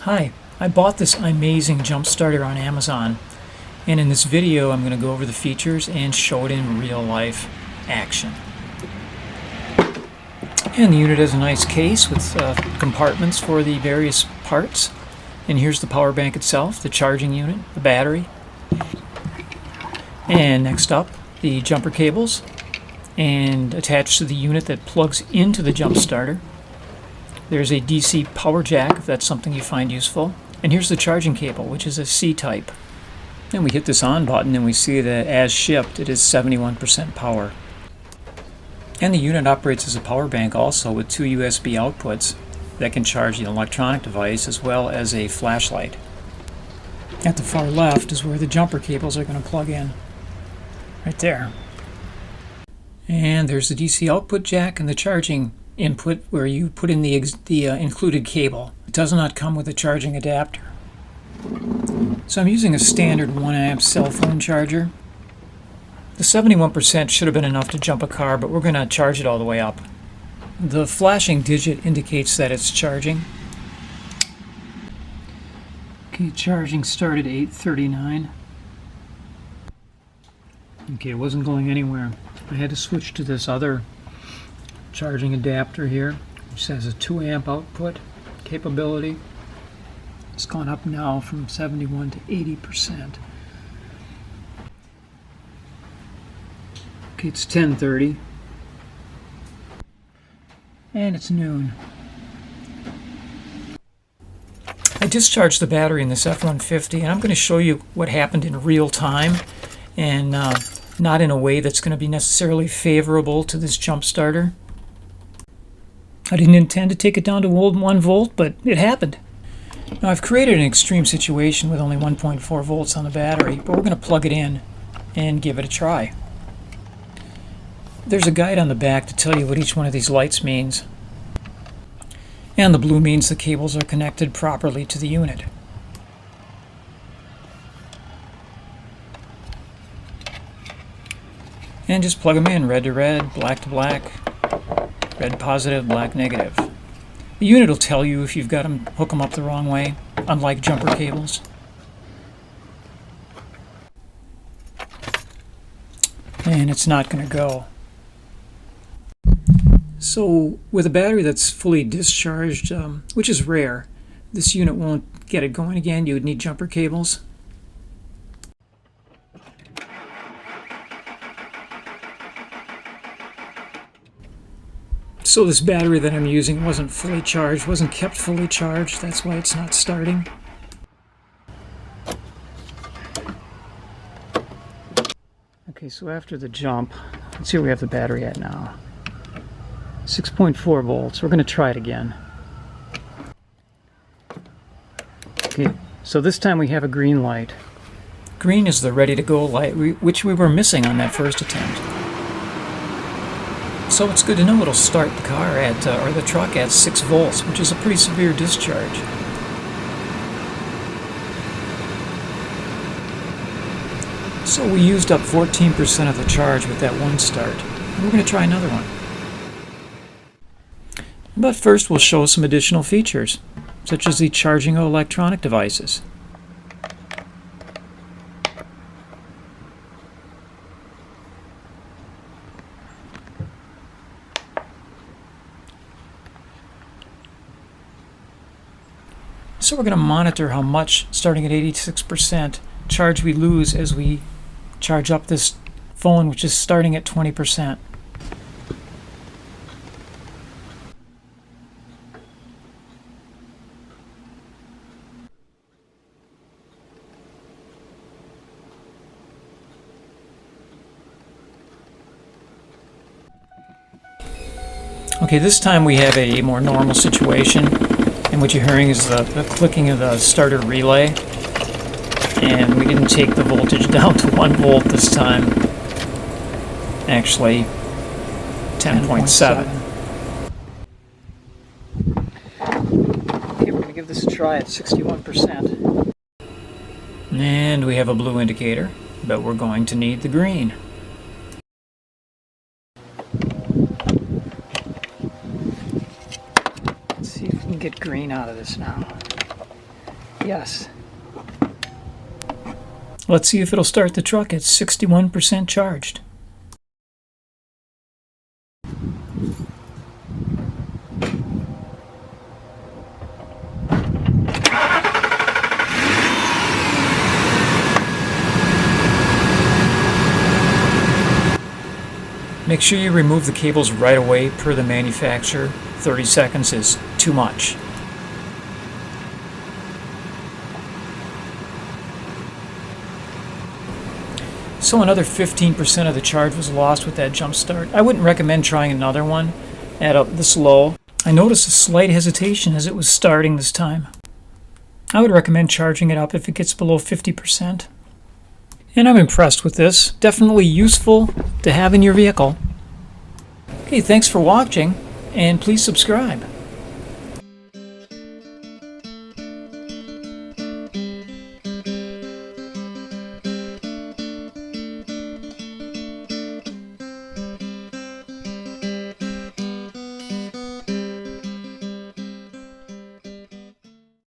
Hi, I bought this Imazing jump starter on Amazon, and in this video I'm going to go over the features and show it in real life action. And the unit has a nice case with compartments for the various parts. And here's the power bank itself, the charging unit, the battery. And next up, the jumper cables, and attached to the unit that plugs into the jump starter. There's a DC power jack if that's something you find useful. And here's the charging cable, which is a C-type. And we hit this on button and we see that as shipped it is 71% power. And the unit operates as a power bank also with two USB outputs that can charge the electronic device as well as a flashlight. At the far left is where the jumper cables are going to plug in. Right there. And there's the DC output jack and the charging input where you put in the included cable. It does not come with a charging adapter. So I'm using a standard 1 amp cell phone charger. The 71% should have been enough to jump a car, but we're going to charge it all the way up. The flashing digit indicates that it's charging. Okay, charging started at 8:39. Okay, it wasn't going anywhere. I had to switch to this other charging adapter here, which has a 2 amp output capability. It's gone up now from 71 to 80%. Okay, it's 10:30 and it's noon. I discharged the battery in this F-150 and I'm going to show you what happened in real time, and not in a way that's going to be necessarily favorable to this jump starter. I didn't intend to take it down to 1 volt, but it happened. Now I've created an extreme situation with only 1.4 volts on the battery, but we're going to plug it in and give it a try. There's a guide on the back to tell you what each one of these lights means. And the blue means the cables are connected properly to the unit. And just plug them in, red to red, black to black, red positive, black negative. The unit will tell you if you've got them, hook them up the wrong way, unlike jumper cables. And it's not going to go. So with a battery that's fully discharged, which is rare, this unit won't get it going again. You would need jumper cables. So this battery that I'm using wasn't fully charged, wasn't kept fully charged. That's why it's not starting. Okay, so after the jump, let's see where we have the battery at now. 6.4 volts. We're going to try it again. Okay, so this time we have a green light. Green is the ready-to-go light, which we were missing on that first attempt. So it's good to know it'll start the car at, or the truck at 6 volts, which is a pretty severe discharge. So we used up 14% of the charge with that one start. We're going to try another one. But first we'll show some additional features, such as the charging of electronic devices. So we're going to monitor how much, starting at 86%, charge we lose as we charge up this phone, which is starting at 20%. Okay, this time we have a more normal situation, and what you're hearing is the clicking of the starter relay, and we didn't take the voltage down to 1 volt this time, actually 10.7. Okay, we're going to give this a try at 61%. And we have a blue indicator, but we're going to need the green. Let's see if we can get green out of this now. Yes. Let's see if it'll start the truck at 61% charged. Make sure you remove the cables right away per the manufacturer. 30 seconds is too much. So another 15% of the charge was lost with that jump start. I wouldn't recommend trying another one at this low. I noticed a slight hesitation as it was starting this time. I would recommend charging it up if it gets below 50%. And I'm impressed with this. Definitely useful to have in your vehicle. Okay, thanks for watching, and please subscribe.